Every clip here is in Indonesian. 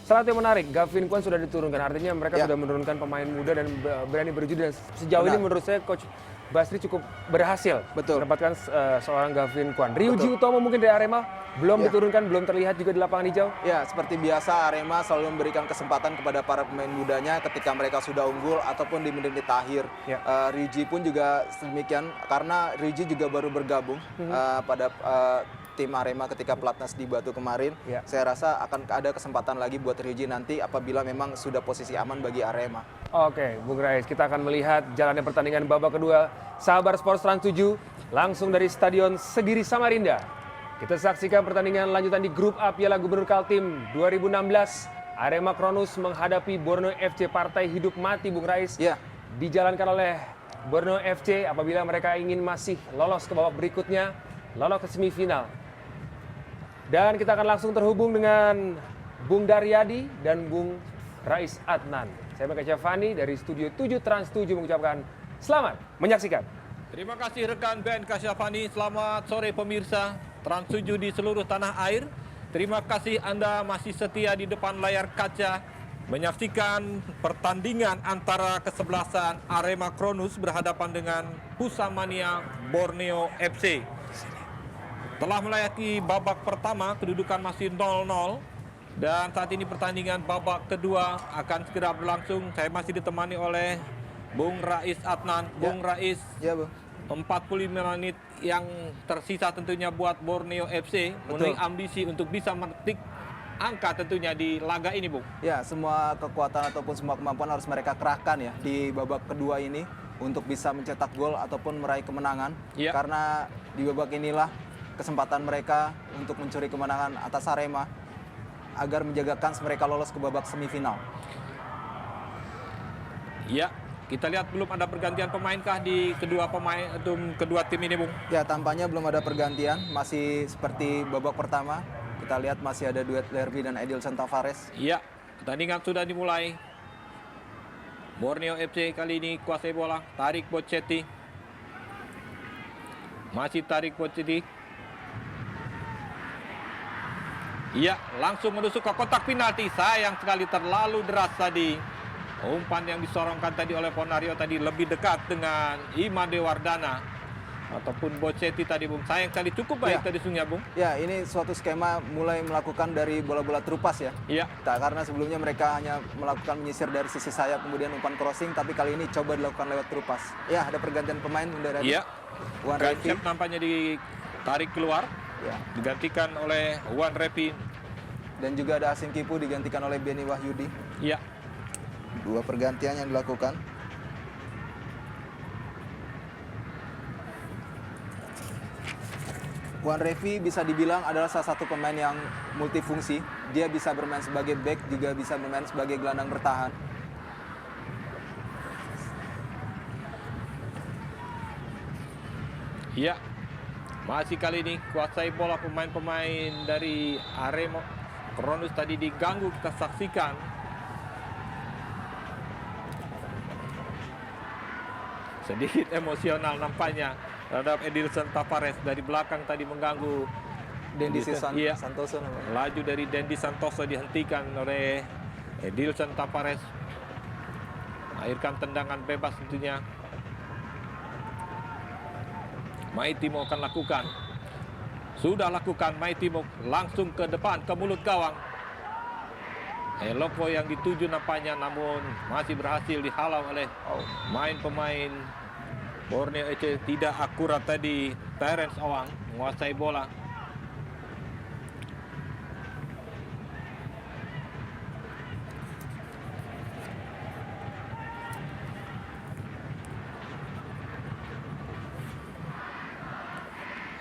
Salah satu yang menarik, Gavin Kwan sudah diturunkan. Artinya mereka Ya. sudah menurunkan pemain muda dan berani berjudi. Dan sejauh ini menurut saya Coach Basri cukup berhasil mendapatkan seorang Gavin Kwan. Ryuji Utomo mungkin dari Arema belum diturunkan, belum terlihat juga di lapangan hijau. Ya, seperti biasa Arema selalu memberikan kesempatan kepada para pemain mudanya ketika mereka sudah unggul ataupun di menit-menit akhir. Ryuji pun juga demikian karena Ryuji juga baru bergabung pada tim Arema ketika pelatnas di Batu kemarin. Saya rasa akan ada kesempatan lagi buat Ryuji nanti apabila memang sudah posisi aman bagi Arema. Oke, Bung Rais, kita akan melihat jalannya pertandingan babak kedua Sahabar Sports Trans 7 langsung dari Stadion Segiri Samarinda. Kita saksikan pertandingan lanjutan di Grup A Piala Gubernur Kaltim 2016. Arema Kronus menghadapi Borneo FC, partai hidup mati, Bung Rais. Dijalankan oleh Borneo FC apabila mereka ingin masih lolos ke babak berikutnya, lolos ke semifinal. Dan kita akan langsung terhubung dengan Bung Daryadi dan Bung Rais Adnan. Saya Meka Syafani dari Studio 7 Trans 7 mengucapkan selamat menyaksikan. Terima kasih rekan Ben Kasyafani. Selamat sore pemirsa Trans 7 di seluruh tanah air. Terima kasih Anda masih setia di depan layar kaca menyaksikan pertandingan antara kesebelasan Arema Kronus berhadapan dengan Pusamania Borneo FC. Telah melayaki babak pertama, kedudukan masih 0-0. Dan saat ini pertandingan babak kedua akan segera berlangsung. Saya masih ditemani oleh Bung Rais Adnan. Bung Rais, 45 menit yang tersisa tentunya buat Borneo FC. Memenuhi ambisi untuk bisa memetik angka tentunya di laga ini, Bung. Ya, semua kekuatan ataupun semua kemampuan harus mereka kerahkan ya di babak kedua ini untuk bisa mencetak gol ataupun meraih kemenangan. Karena di babak inilah kesempatan mereka untuk mencuri kemenangan atas Arema agar menjaga kans mereka lolos ke babak semifinal. Ya, kita lihat belum ada pergantian pemainkah di kedua tim ini, Bung? Ya, tampaknya belum ada pergantian, masih seperti babak pertama. Kita lihat masih ada duet Lerby dan Edilson Tavares. Iya, pertandingan sudah dimulai. Borneo FC kali ini kuasai bola, tarik Bocetti. Masih tarik Bocetti. Iya, langsung menusuk ke kotak penalti. Sayang sekali terlalu deras tadi. Umpan yang disorongkan tadi oleh Ponario tadi lebih dekat dengan Ima Dewardana ataupun Bocetti tadi, Bung. Sayang sekali, cukup baik tadi Sungnya, Bung. Ya, ini suatu skema mulai melakukan dari bola-bola terupas ya. Iya. Karena sebelumnya mereka hanya melakukan menyisir dari sisi sayap kemudian umpan crossing, tapi kali ini coba dilakukan lewat terupas. Ya, ada pergantian pemain dari Wan Revi. Gancep nampaknya ditarik keluar. Digantikan oleh Wan Revi. Dan juga ada Asim Kipu digantikan oleh Beni Wahyudi. Iya. Dua pergantian yang dilakukan. Wan Revi bisa dibilang adalah salah satu pemain yang multifungsi. Dia bisa bermain sebagai back, juga bisa bermain sebagai gelandang bertahan. Iya. Masih kali ini kuasai bola pemain-pemain dari Arema Kronus tadi diganggu, kita saksikan. Sedikit emosional nampaknya terhadap Edilson Tavares dari belakang tadi mengganggu Dendi Santoso namanya. Laju dari Dendi Santoso dihentikan oleh Edilson Tavares. Akhirkan tendangan bebas tentunya. Maitimo akan lakukan. Sudah lakukan Maitimo langsung ke depan, ke mulut gawang. Eloko yang dituju nampaknya namun masih berhasil dihalau oleh pemain Borneo FC. Tidak akurat tadi Terence Owang menguasai bola.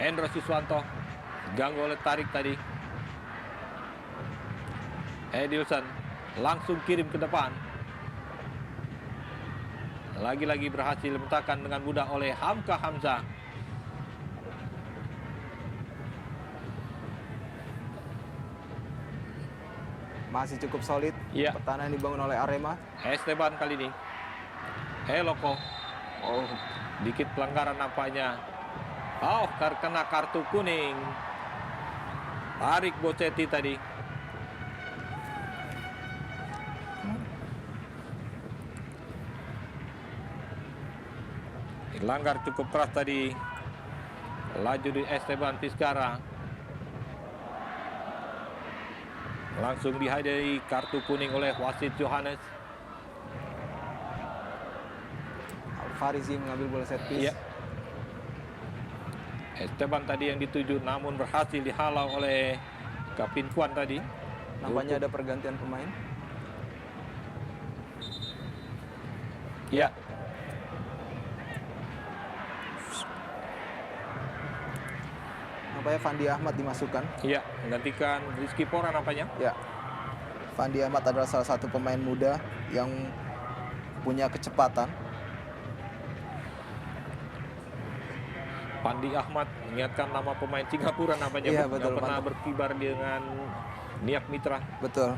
Hendro Siswanto ganggu oleh tarik tadi. Edilson langsung kirim ke depan. Lagi-lagi berhasil diletakkan dengan mudah oleh Hamka Hamzah. Masih cukup solid. Pertahanan yang dibangun oleh Arema. Esteban kali ini. Eloko. Dikit pelanggaran nampaknya. Terkena kartu kuning. Tarik Bocetti tadi. Langgar cukup keras tadi. Laju di Esteban Vizcarra. Langsung dihadiahi kartu kuning oleh wasit Johannes. Alfarizi mengambil bola set piece. Iya. Esteban tadi yang dituju namun berhasil dihalau oleh Gavin Kwan tadi. Nampaknya ada pergantian pemain. Iya. Nampaknya Fandi Ahmad dimasukkan. Iya, menggantikan Rizky Pora nampaknya. Ya. Fandi Ahmad adalah salah satu pemain muda yang punya kecepatan. Fandi Ahmad mengingatkan nama pemain Singapura nampaknya. Iya, yang betul, pernah mantap. berkibar dengan Niak Mitra. Betul.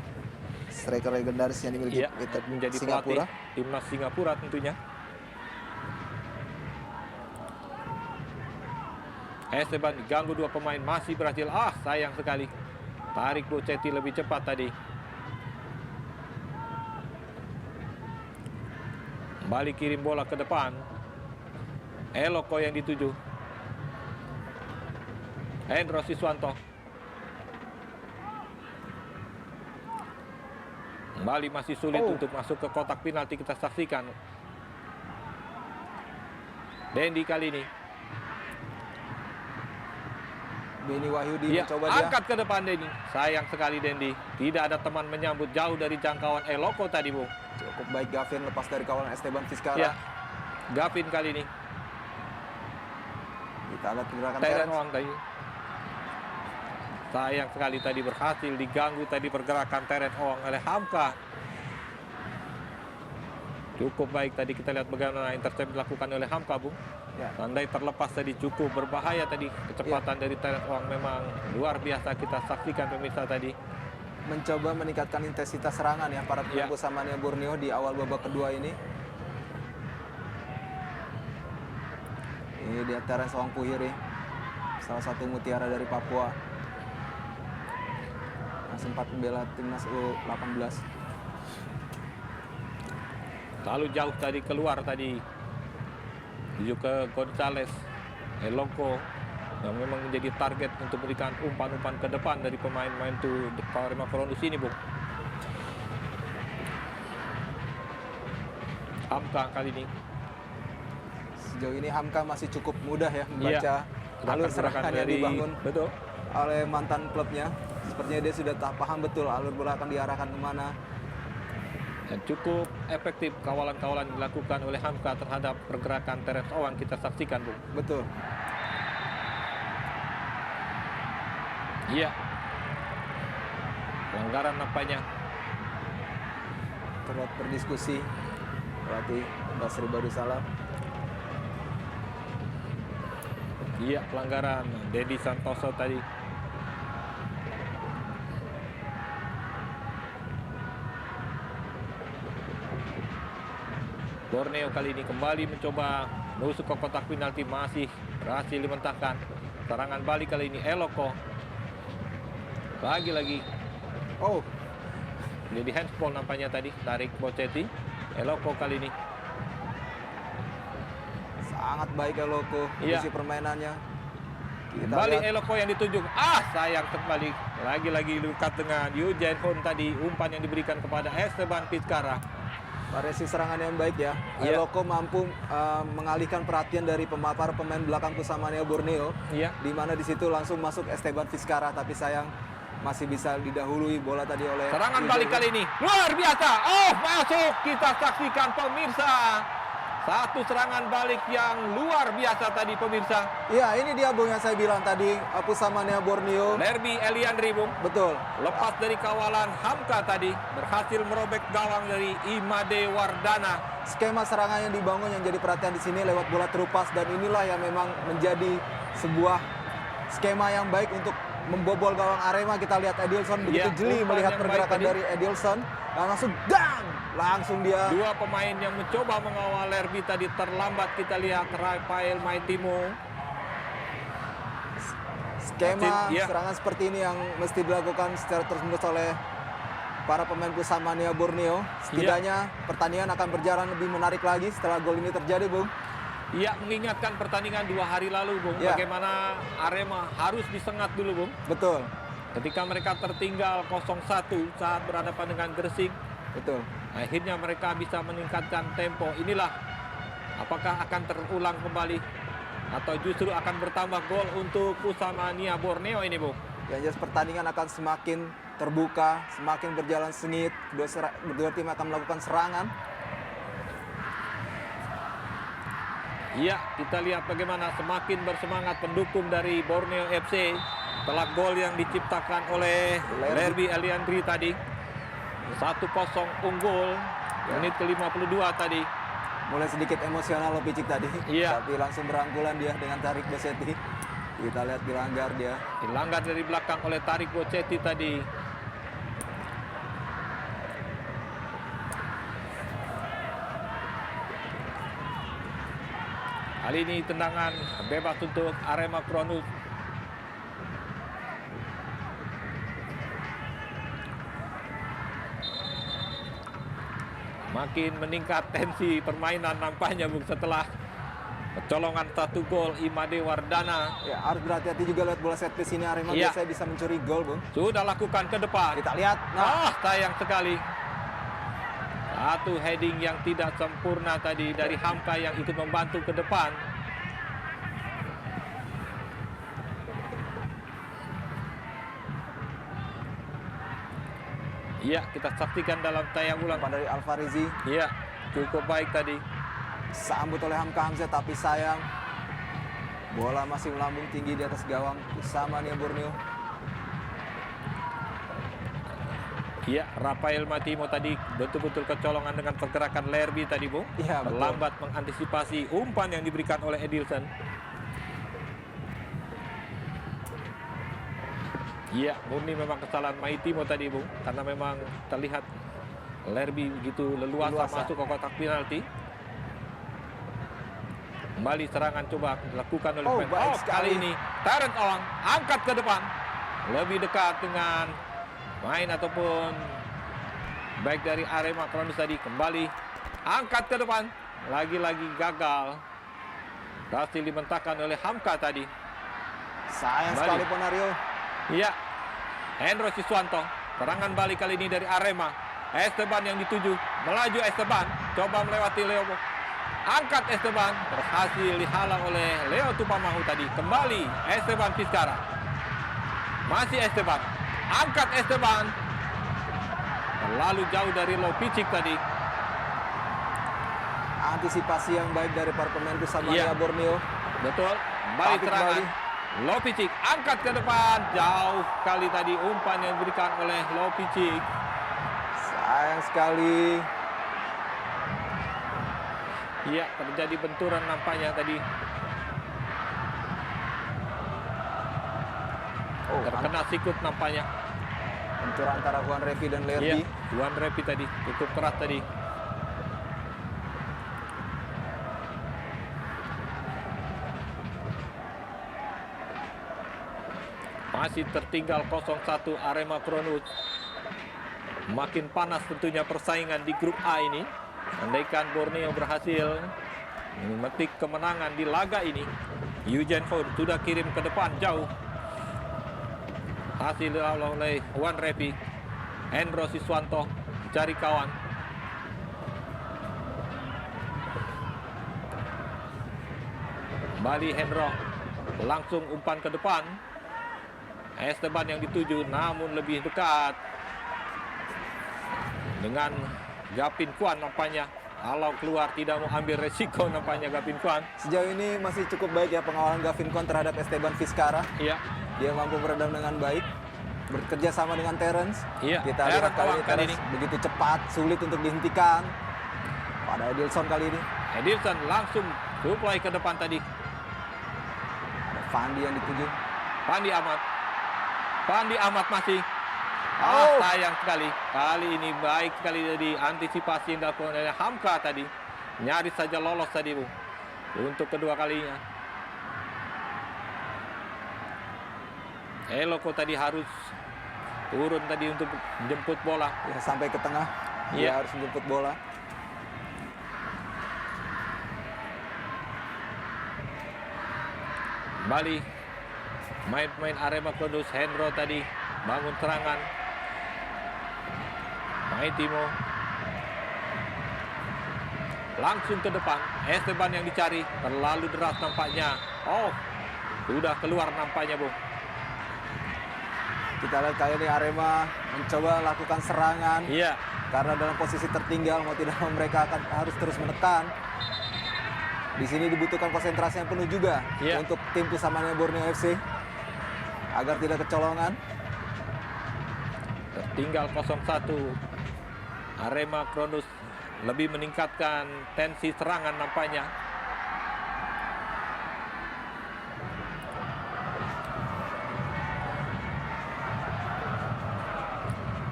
Striker legendaris yang dimiliki Iya, menjadi Singapura. pelatih timnas Singapura tentunya. Esteban diganggu dua pemain, masih berhasil. Sayang sekali. Tarik Bocetti lebih cepat tadi. Kembali kirim bola ke depan. Eloko yang dituju. Hendro Siswanto. Kembali masih sulit untuk masuk ke kotak penalti, kita saksikan. Dendi kali ini. Beni Wahyudi Dia mencoba dia. angkat ke depan Dendi. Sayang sekali Dendi. Tidak ada teman menyambut, jauh dari jangkauan Eloko tadi, Bung. Cukup baik Gavin lepas dari kawalan Esteban Vizcarra. Ya. Gavin kali ini. Kita lihat gerakan Terence Terence. Ong tadi. Sayang sekali tadi berhasil diganggu tadi pergerakan Terence Ong oleh Hamka. Cukup baik tadi kita lihat bagaimana intercept dilakukan oleh Hamka, Bung. Ya. Tandai terlepas tadi cukup berbahaya tadi. Kecepatan dari Terence Ong memang luar biasa kita saksikan pemirsa tadi. Mencoba meningkatkan intensitas serangan ya para pemain Pusamania Borneo di awal babak kedua ini. Ini dia Terence Ong Puhiri, salah satu mutiara dari Papua yang sempat membela timnas U18. Terlalu jauh tadi keluar tadi. Menuju ke Gonzales. Eloko yang memang menjadi target untuk berikan umpan-umpan ke depan dari pemain-pemain itu Arema Cronus ini, Bung. Hamka kali ini. Sejauh ini Hamka masih cukup mudah ya membaca alur serangan yang dibangun betul oleh mantan klubnya. Sepertinya dia sudah paham betul alur bola akan diarahkan kemana. Dan cukup efektif kawalan-kawalan dilakukan oleh Hamka terhadap pergerakan Terence Ong kita saksikan, Bung. Betul. Iya. Pelanggaran nampaknya. Terlihat berdiskusi pelatih Basri Badusalam. Iya, pelanggaran Dedi Santoso tadi. Borneo kali ini kembali mencoba menusuk ke kotak penalti, masih berhasil dimentahkan. Serangan balik kali ini Eloko. Lagi-lagi. Jadi handball nampaknya tadi, tarik Bocetti. Eloko kali ini. Sangat baik Eloko, posisi permainannya. Kembali Eloko yang dituju. Sayang kembali. Lagi-lagi dekat dengan Eugene Hon tadi. Umpan yang diberikan kepada Esteban Vizcarra. Variasi serangan yang baik ya. Eloko mampu mengalihkan perhatian dari para pemain belakang Pusamania Borneo. Di mana di situ langsung masuk Esteban Vizcarra, tapi sayang masih bisa didahului bola tadi oleh serangan balik kali ini. Luar biasa. Masuk. Kita saksikan pemirsa. Satu serangan balik yang luar biasa tadi pemirsa. Iya, ini dia Bung yang saya bilang tadi, Pusamania Borneo. Lerby Eliandri, Bung. Betul. Lepas dari kawalan Hamka tadi, berhasil merobek gawang dari Imade Wardana. Skema serangan yang dibangun yang jadi perhatian di sini lewat bola terupas, dan inilah yang memang menjadi sebuah skema yang baik untuk membobol gawang Arema. Kita lihat Edilson begitu jeli melihat pergerakan dari Edilson, dan langsung dia. Dua pemain yang mencoba mengawal Lerby tadi terlambat. Kita lihat Rafael Maitimo. Skema serangan seperti ini yang mesti dilakukan secara terus-menerus oleh para pemain Pusamania Borneo. Setidaknya pertandingan akan berjalan lebih menarik lagi setelah gol ini terjadi, Bung. Ia mengingatkan pertandingan 2 hari lalu, Bung. Ya. Bagaimana Arema harus disengat dulu, Bung. Betul. Ketika mereka tertinggal 0-1 saat berhadapan dengan Gresik, Betul. akhirnya mereka bisa meningkatkan tempo. Inilah apakah akan terulang kembali atau justru akan bertambah gol untuk Pusamania Borneo ini, Bung. Yang jelas pertandingan akan semakin terbuka, semakin berjalan sengit. Kedua tim akan melakukan serangan. Iya, kita lihat bagaimana semakin bersemangat pendukung dari Borneo FC setelah gol yang diciptakan oleh Lerby Eliandri tadi. 1-0 unggul, menit ke-52 tadi. Mulai sedikit emosional Lopicic tadi. Iya. Tapi langsung berangkulan dia dengan Tarik Bosetti. Kita lihat dilanggar dia. Dilanggar dari belakang oleh Tarik Bosetti tadi. Kali ini tendangan bebas untuk Arema Kronus. Makin meningkat tensi permainan nampaknya, Bung, setelah kecolongan 1 gol Imade Wardana. Ya, harus berhati-hati juga lihat bola set piece ini. Arema Iya. biasanya bisa mencuri gol, Bung. Sudah lakukan ke depan. Kita lihat. Nah, Sayang sekali. Satu heading yang tidak sempurna tadi dari Hamka yang ikut membantu ke depan. Iya, kita saksikan dalam tayang ulang. umpan dari Alvarezi Iya, cukup baik tadi. sambut oleh Hamka Hamzah, tapi sayang bola masih melambung tinggi di atas gawang Pusamania Borneo. Iya, Rafael Matimo tadi betul-betul kecolongan dengan pergerakan Lerby tadi, Bung. Iya, betul. Terlambat mengantisipasi umpan yang diberikan oleh Edilson. Iya, murni memang kesalahan Maitimo tadi, Bung. Karena memang terlihat Lerby begitu leluasa masuk ke kotak penalti. Kembali serangan coba dilakukan oleh Oh, pemain. baik Kali sekali. ini Terence Owang angkat ke depan. Lebih dekat dengan main ataupun baik dari Arema Kronus tadi. Kembali angkat ke depan. Lagi-lagi gagal. Berhasil dimentahkan oleh Hamka tadi. Sayang Kembali. sekali Ponario. Iya, Hendro Siswanto. Serangan balik kali ini dari Arema. Esteban yang dituju. Melaju Esteban. Coba melewati Leo. Angkat Esteban. Berhasil dihalang oleh Leo Tupamahu tadi. Kembali Esteban Vizcara. Masih Esteban. Angkat Esteban. Terlalu jauh dari Lopicic tadi. Antisipasi yang baik dari para pemain Pusamania Iya. Borneo. Betul. Kembali Tapi serangan. kembali. Lopicic angkat ke depan. Jauh kali tadi umpan yang diberikan oleh Lopicic. Sayang sekali. Iya, terjadi benturan nampaknya tadi. Oh, Terkena sikut nampaknya. benturan antara Juan Revi dan Lerby. Iya, Juan Repi tadi cukup keras tadi. Masih tertinggal 0-1 Arema Kronus. Makin panas tentunya persaingan di grup A ini. Andaikan Borneo berhasil memetik kemenangan di laga ini, Eugen Ford sudah kirim ke depan jauh. Hasil oleh Juan Repi. Hendro Siswanto mencari kawan. Kembali Hendro. Langsung umpan ke depan. Esteban yang dituju namun lebih dekat dengan Gavin Kwan nampaknya. Kalau keluar tidak mau ambil resiko nampaknya Gavin Kwan. Sejauh ini masih cukup baik ya pengawalan Gavin Kwan terhadap Esteban Vizcara. Iya. Dia mampu meredam dengan baik. Bekerja sama dengan Terence. Iya, Kita Terence lihat kali Owang ini kali Terence begitu cepat, sulit untuk dihentikan. Pada Edilson kali ini. Edilson langsung supply ke depan tadi. Ada Fandi yang dituju. Fandi Ahmad. Fandi Ahmad masih. Oh. Sayang sekali. Kali ini baik sekali dari antisipasi yang dilakukan oleh Hamka tadi. Nyaris saja lolos tadi, Bu. Untuk kedua kalinya. Eloko tadi harus turun tadi untuk menjemput bola. Ya, sampai ke tengah. Dia Iya. harus menjemput bola. Kembali main Arema Kudus, Hendro tadi bangun serangan. Maitimo langsung ke depan. Esteban yang dicari, terlalu deras nampaknya. Oh, sudah keluar nampaknya, Bung. Kita lihat kali ini Arema mencoba lakukan serangan. Iya. Karena dalam posisi tertinggal, mau tidak mau mereka akan harus terus menekan. Di sini dibutuhkan konsentrasi yang penuh juga untuk tim Pusamania Borneo FC agar tidak kecolongan. Tertinggal 0-1. Arema Kronus lebih meningkatkan tensi serangan nampaknya.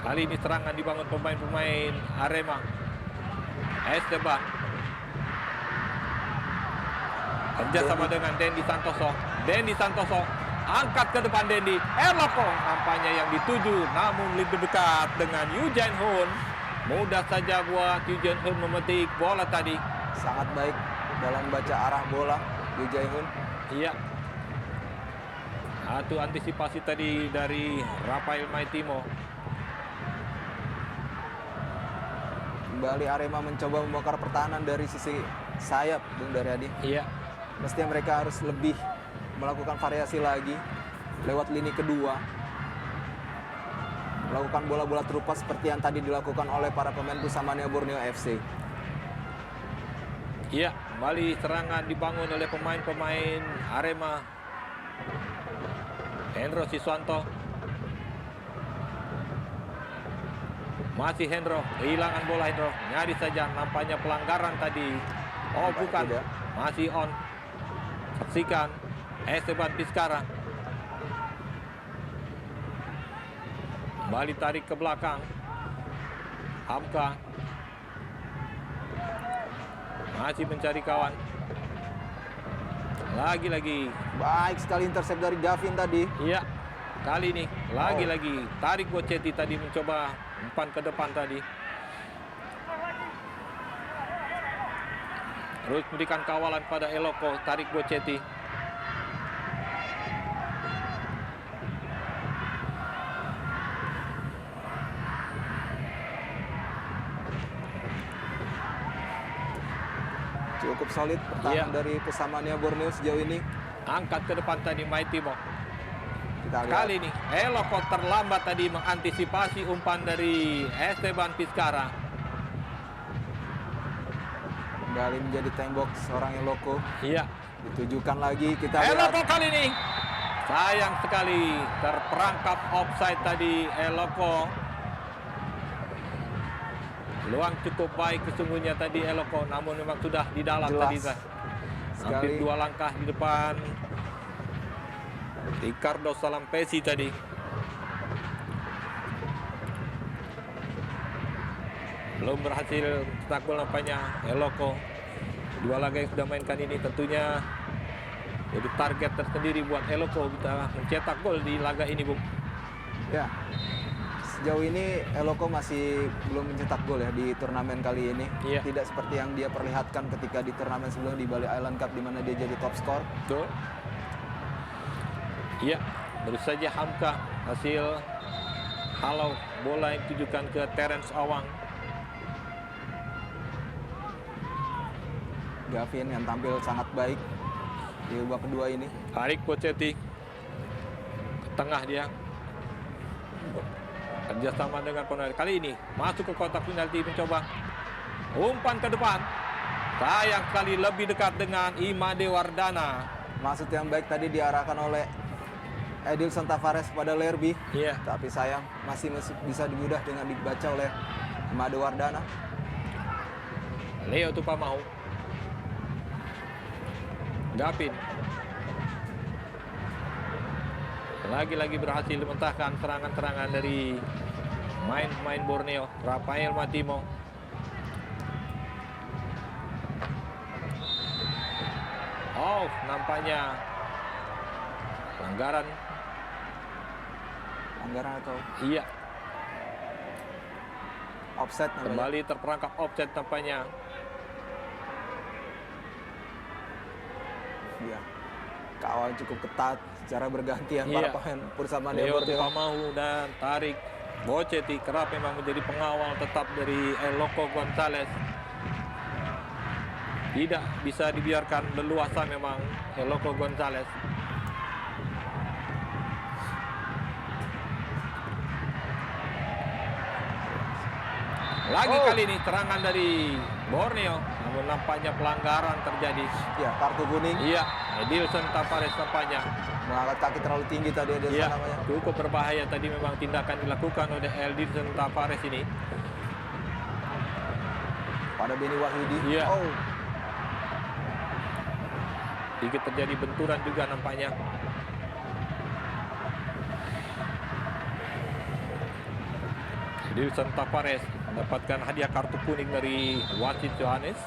Kali ini serangan dibangun pemain-pemain Arema. Esteban kerjasama dengan Dendi Santoso. Dendi Santoso angkat ke depan Dendi. Eloko nampaknya yang dituju, namun lebih dekat dengan Yu Jain Hoon. Mudah saja buat Yu Jain Hoon memetik bola tadi. Sangat baik dalam baca arah bola Yu Jain Hoon. Iya. Satu antisipasi tadi dari Rafael Maitimo. Kembali Arema mencoba membongkar pertahanan dari sisi sayap, Bung Daryadi. Iya. Mestinya mereka harus lebih melakukan variasi lagi lewat lini kedua. Melakukan bola-bola terupas seperti yang tadi dilakukan oleh para pemain Pusamania Borneo FC. Iya, kembali serangan dibangun oleh pemain-pemain Arema. Hendro Siswanto. Masih Hendro, kehilangan bola Hendro. Nyaris saja nampaknya pelanggaran tadi. Oh bukan, masih on. Saksikan Esteban Vizcarra. Kembali tarik ke belakang. Hamka masih mencari kawan. Lagi-lagi. Baik sekali intercept dari Gavin tadi. Iya. Kali ini lagi-lagi tarik Bocetti tadi mencoba umpan ke depan tadi. Terus memberikan kawalan pada Eloko, tarik Bocetti. Cukup solid pertahanan dari Pusamania Borneo sejauh ini. Angkat ke depan tadi Maitimo. Kita lihat. Kali ini Eloko terlambat tadi mengantisipasi umpan dari Esteban Vizcarra. Kembali menjadi tembok seorang Eloko. Iya. Ditujukan lagi, kita lihat. Eloko kali ini. Sayang sekali terperangkap offside tadi Eloko. Peluang cukup baik sesungguhnya tadi Eloko, namun memang sudah di dalam tadi. Hampir 2 langkah di depan Ricardo Salampesi tadi. Belum berhasil cetak gol nampaknya Eloko. 2 laga yang sudah mainkan ini tentunya jadi target tersendiri buat Eloko bisa mencetak gol di laga ini, Bung. Ya. Sejauh ini Eloko masih belum mencetak gol ya di turnamen kali ini. Iya. Tidak seperti yang dia perlihatkan ketika di turnamen sebelumnya di Bali Island Cup di mana dia jadi top skor. Betul. Iya, baru saja Hamka hasil halau bola yang ditujukan ke Terence Awang. Gavin yang tampil sangat baik di babak kedua ini. Tarik Bocetti ke tengah dia. Kerjasama dengan penalti. Kali ini masuk ke kotak penalti mencoba umpan ke depan. Sayang sekali lebih dekat dengan Imade Wardana. Maksud yang baik tadi diarahkan oleh Edilson Tavares pada Lerby. Iya. Tapi sayang masih bisa dimudah dengan dibaca oleh Imade Wardana. Leo Tupamau. Gavin. Lagi-lagi berhasil mentahkan serangan-serangan dari main Borneo. Rafael Maitimo. Oh, nampaknya pelanggaran. Pelanggaran atau Iya, offset namanya. kembali terperangkap offset nampaknya. Iya. Kawalan lawan cukup ketat secara bergantian Iya. para pemain Persamaria Leo Borneo. Tupamahu dan Tarik Boceti kerap memang menjadi pengawal tetap dari Eloko Gonzalez. Tidak bisa dibiarkan leluasa memang Eloko Gonzalez. Lagi kali ini serangan dari Borneo, namun nampaknya pelanggaran terjadi. Ya, kartu kuning. Iya, Edilson Tavares nampaknya. Mengangkat kaki terlalu tinggi tadi ada Iya, namanya. cukup berbahaya tadi memang tindakan dilakukan oleh Edilson Tavares ini. Pada Beni Wahyudi. Iya. Oh, Sedikit terjadi benturan juga nampaknya. Edilson Tavares mendapatkan hadiah kartu kuning dari wasit Johannes.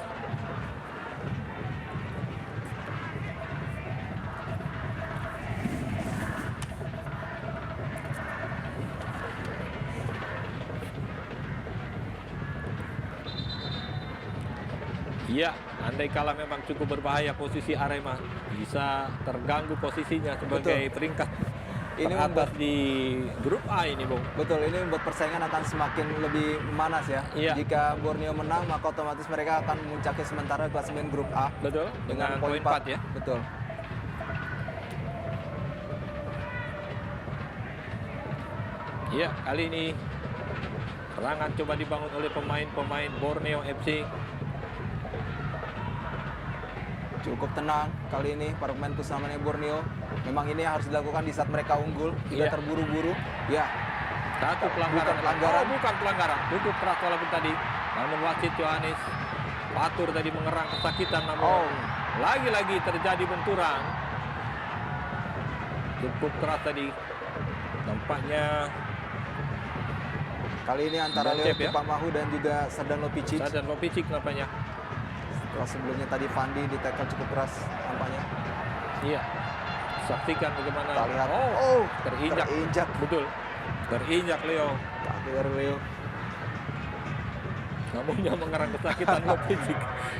Iya, andai kala memang cukup berbahaya posisi Arema, bisa terganggu posisinya sebagai Betul. peringkat Ini teratas di grup A ini, Bung. betul, ini membuat persaingan akan semakin lebih memanas ya. Iya. Jika Borneo menang, maka otomatis mereka akan memuncaki sementara klasemen grup A Betul, dengan poin 4 ya. Betul. Iya, kali ini serangan coba dibangun oleh pemain-pemain Borneo FC. Cukup tenang kali ini para pemain Persamaria Borneo. Memang ini harus dilakukan di saat mereka unggul, tidak Iya. terburu-buru. Ya, Satu pelanggaran. Bukan pelanggaran. Oh, bukan pelanggaran. Cukup keras walaupun tadi. Namun wasit Johannes Patur tadi mengerang kesakitan, namun Oh. lagi-lagi terjadi benturan. Cukup keras tadi. Nampaknya kali ini antara Leo Boncep ya. Tupamahu dan juga Sardan Lopicic. Sardan Lopicic nampaknya. Setelah sebelumnya tadi Fandi di tackle cukup keras nampaknya. Iya. Saksikan bagaimana. Kita lihat. Oh, terinjak. Terinjak Betul. Terinjak Leo. kaki dari Leo. Namun yang mengerang kesakitan Lopicic.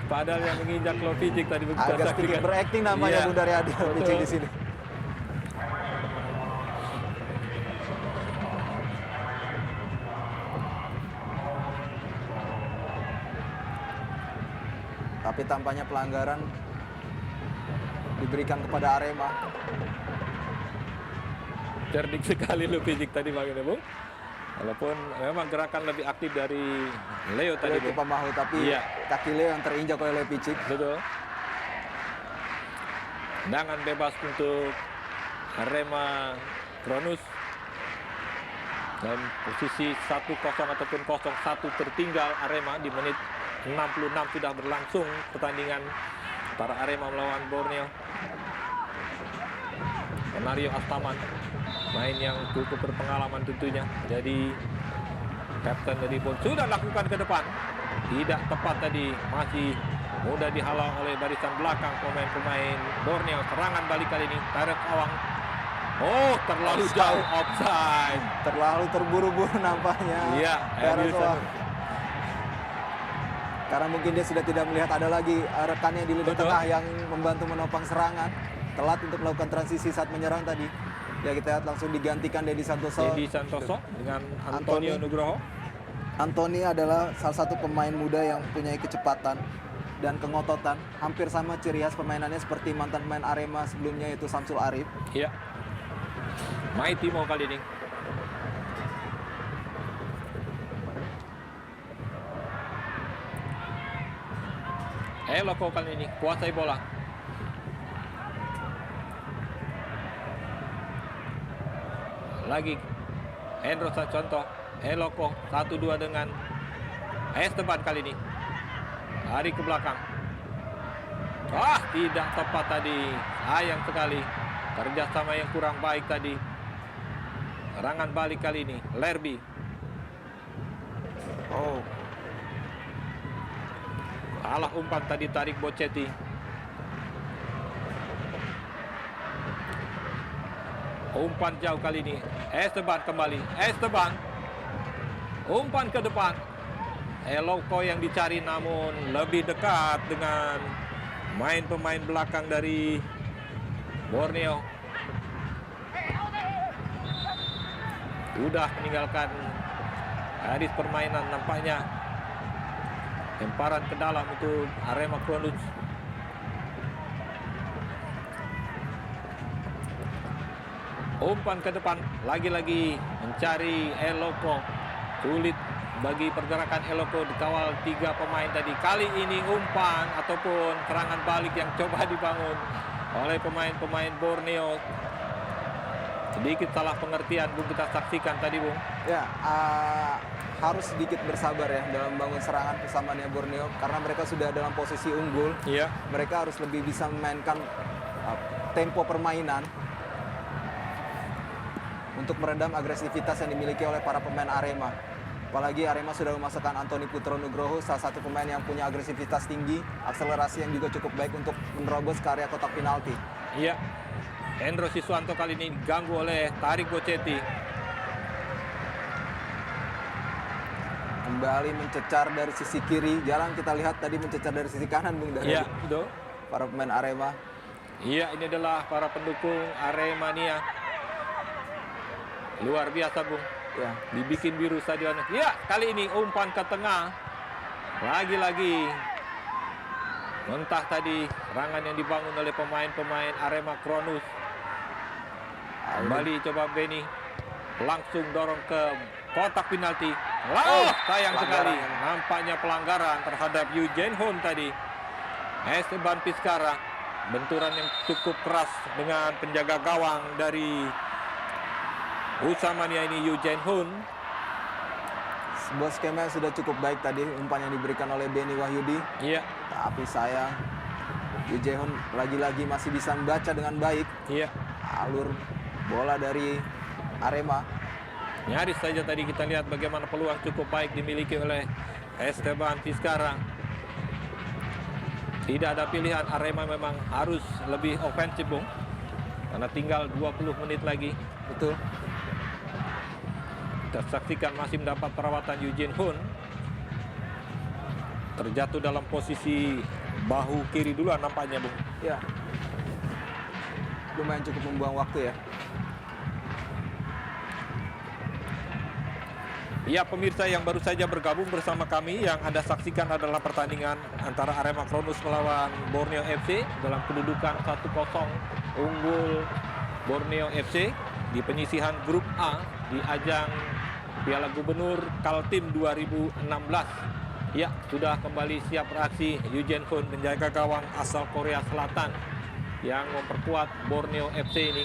Padahal yang menginjak Lopicic tadi begitu Agak sedikit saksikan. berakting namanya Iya. Bung dari Adi Lopicic Betul. di sini. Tapi tampaknya pelanggaran diberikan kepada Arema. Cerdik sekali Lopicic tadi bagaimana, Bung? Walaupun memang gerakan lebih aktif dari Leo tadi, Leo Bung. Tupamahu, tapi Iya. kaki Leo yang terinjak oleh Lopicic. Betul. Tendangan bebas untuk Arema Kronus. Dan posisi 1-0 ataupun 0-1 tertinggal Arema di menit 66 sudah berlangsung pertandingan para Arema melawan Borneo. Mario Astaman, main yang cukup berpengalaman tentunya. Jadi kapten dari Bon sudah lakukan ke depan. Tidak tepat tadi, masih mudah dihalau oleh barisan belakang pemain-pemain Borneo. Serangan balik kali ini, Tarek Awang. Oh, terlalu Offside. jauh offside. Terlalu terburu-buru nampaknya. Iya, Terus, Edilson. wah. Karena mungkin dia sudah tidak melihat ada lagi rekannya di lini Betul. tengah yang membantu menopang serangan. Telat untuk melakukan transisi saat menyerang tadi. Ya, kita lihat langsung digantikan Dedi Santoso. Dedi Santoso dengan Antonio Anthony. Nugroho. Anthony adalah salah satu pemain muda yang mempunyai kecepatan dan kengototan. Hampir sama ciri khas permainannya seperti mantan pemain Arema sebelumnya, yaitu Samsul Arif. Iya. Maitimo kali ini. Eloko kali ini kuasai bola. Lagi Endro Contoh. Eloko 1-2 dengan Esteban kali ini. Lari ke belakang. Tidak tepat tadi. Sayang sekali. Kerjasama yang kurang baik tadi. Serangan balik kali ini. Lerby. Oh, Salah umpan tadi Tarik Boceti. Umpan jauh kali ini. Esteban kembali. Esteban. Umpan ke depan. Eloko yang dicari namun lebih dekat dengan pemain belakang dari Borneo sudah meninggalkan garis permainan nampaknya. Lemparan ke dalam untuk Arema Kronus. Umpan ke depan, lagi-lagi mencari Eloko. Sulit bagi pergerakan Eloko, dikawal 3 pemain tadi. Kali ini umpan ataupun serangan balik yang coba dibangun oleh pemain-pemain Borneo. Sedikit salah pengertian, Bung, kita saksikan tadi, Bung. Ya, harus sedikit bersabar ya dalam membangun serangan persamaannya Borneo, karena mereka sudah dalam posisi unggul. Iya. Mereka harus lebih bisa memainkan tempo permainan untuk meredam agresivitas yang dimiliki oleh para pemain Arema. Apalagi Arema sudah memasukkan Antoni Putro Nugroho, salah satu pemain yang punya agresivitas tinggi, akselerasi yang juga cukup baik untuk menerobos ke area kotak penalti. Iya. Hendro Siswanto kali ini diganggu oleh Tarik Bocetti. Kembali mencecar dari sisi kiri, jarang kita lihat tadi mencecar dari sisi kanan, Bung, dari Iya, betul. para pemain Arema. Iya, ini adalah para pendukung Aremania. Luar biasa, Bung. Ya, Dibikin biru stadionnya. Ya, kali ini umpan ke tengah. Lagi-lagi mentah tadi serangan yang dibangun oleh pemain-pemain Arema Kronus. Kembali coba Beni. Langsung dorong ke kotak penalti. Sayang sekali. Nampaknya pelanggaran terhadap Eugene Hun tadi. Esteban Vizcarra. Benturan yang cukup keras dengan penjaga gawang dari Usamania ini, Eugene Hun. sebuah skema yang sudah cukup baik tadi, umpan yang diberikan oleh Beni Wahyudi. Iya. Tapi sayang, Eugene Hun lagi-lagi masih bisa membaca dengan baik Iya. alur bola dari Arema. Nyaris saja tadi kita lihat bagaimana peluang cukup baik dimiliki oleh Esteban Vizcarra. Tidak ada pilihan, Arema memang harus lebih ofensif, Bung. Karena tinggal 20 menit lagi. Betul. Kita saksikan masih mendapat perawatan Eugene Hun. Terjatuh dalam posisi bahu kiri duluan nampaknya, Bung. Ya. Lumayan cukup membuang waktu ya. Ya, pemirsa yang baru saja bergabung bersama kami, yang Anda saksikan adalah pertandingan antara Arema Kronus melawan Borneo FC dalam kedudukan 1-0 unggul Borneo FC di penyisihan grup A di ajang Piala Gubernur Kaltim 2016. Ya, sudah kembali siap beraksi Eugene Hun, penjaga gawang asal Korea Selatan yang memperkuat Borneo FC ini.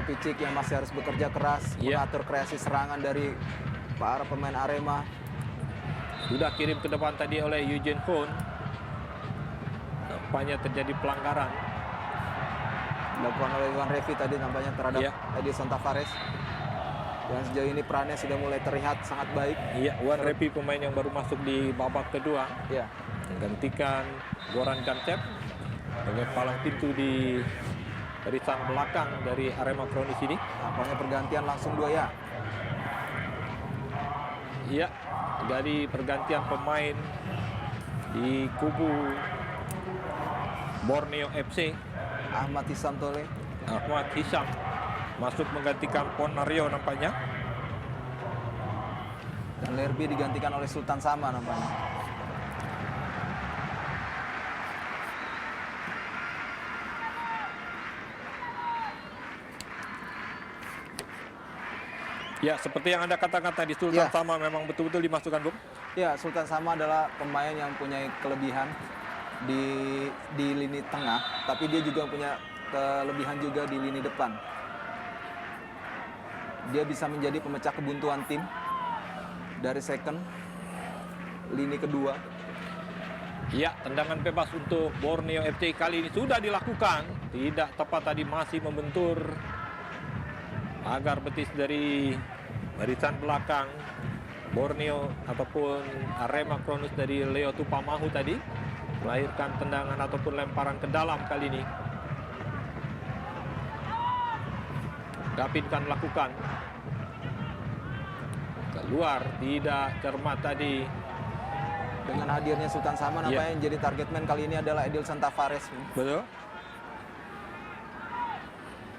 Picik yang masih harus bekerja keras mengatur kreasi serangan dari para pemain Arema. Sudah kirim ke depan tadi oleh Eugene Hun. Nampaknya terjadi pelanggaran Dilakukan oleh Iwan Revi tadi nampaknya terhadap Edison Tavares. Dan sejauh ini perannya sudah mulai terlihat sangat baik. Iya, Iwan Revi pemain yang baru masuk di babak kedua. Ya. Menggantikan Goran Gancep sebagai palang pintu di barisan belakang dari Arema Kronus ini. Nampaknya pergantian langsung 2 ya. Iya, dari pergantian pemain di kubu Borneo FC. Ahmad Hisam Tole. Ahmad Hisam masuk menggantikan Ponario nampaknya. Dan Lerby digantikan oleh Sultan Sama nampaknya. Ya, seperti yang Anda katakan tadi, Sultan Sama memang betul-betul dimasukkan, Bung. Ya, Sultan Sama adalah pemain yang punya kelebihan di lini tengah, tapi dia juga punya kelebihan juga di lini depan. Dia bisa menjadi pemecah kebuntuan tim dari second, lini kedua. Ya, tendangan bebas untuk Borneo FC kali ini sudah dilakukan. Tidak tepat tadi, masih membentur agar betis dari barisan belakang Borneo ataupun Arema Kronus dari Leo Tupamahu tadi melahirkan tendangan ataupun lemparan ke dalam kali ini. Gapin kan melakukan keluar, tidak cermat tadi Dengan hadirnya Sultan Saman, Iya. apa yang jadi target man kali ini adalah Edilson Tavares. Betul.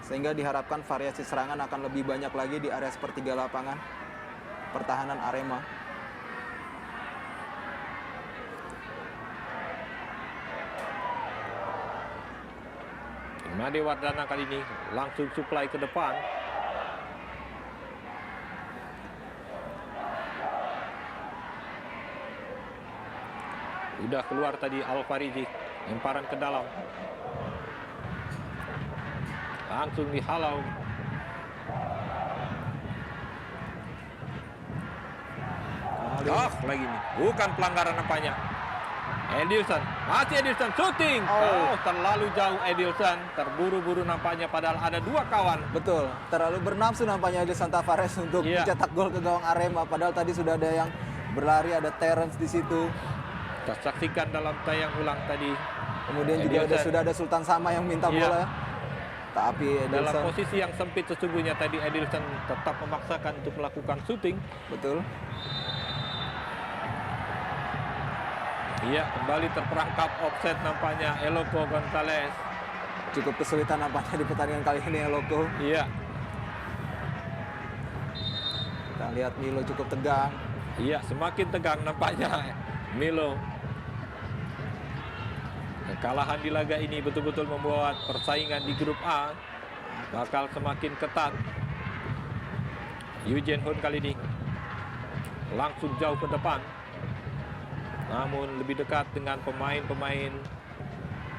Sehingga diharapkan variasi serangan akan lebih banyak lagi di area sepertiga lapangan pertahanan Arema. Made Wardana kali ini langsung supply ke depan. Udah keluar tadi Al-Fariji, lemparan ke dalam. Langsung dihalau. Lagi nih. Bukan pelanggaran nampaknya. Edilson, masih Edilson shooting. Oh, terlalu jauh Edilson, terburu-buru nampaknya padahal ada 2 kawan. Betul, terlalu bernafsu nampaknya Edilson Tavares untuk Iya. mencetak gol ke gawang Arema. Padahal tadi sudah ada yang berlari, ada Terence di situ. Kita saksikan dalam tayang ulang tadi. Kemudian juga Edilson. sudah ada Sultan Sama yang minta Iya. bola. Tapi Dalam Edilson, posisi yang sempit sesungguhnya tadi Edilson tetap memaksakan untuk melakukan shooting. betul. Iya, kembali terperangkap offset nampaknya Eloko Gonzalez. Cukup kesulitan nampaknya di pertandingan kali ini Eloko. Iya, Kita lihat Milo cukup tegang. iya semakin tegang nampaknya Milo. Kekalahan di laga ini betul-betul membuat persaingan di grup A bakal semakin ketat. Eugene Hoon kali ini langsung jauh ke depan, namun lebih dekat dengan pemain-pemain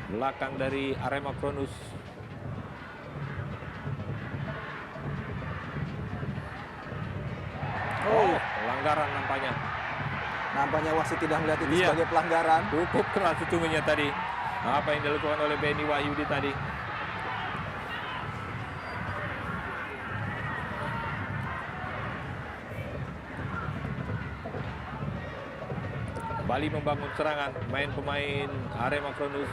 belakang dari Arema Kronus. Pelanggaran nampaknya. Nampaknya wasit tidak melihat itu Iya. sebagai pelanggaran. Cukup keras sesungguhnya tadi. Apa yang dilakukan oleh Benny Wahyudi tadi. Kembali membangun serangan pemain-pemain Arema Kronus.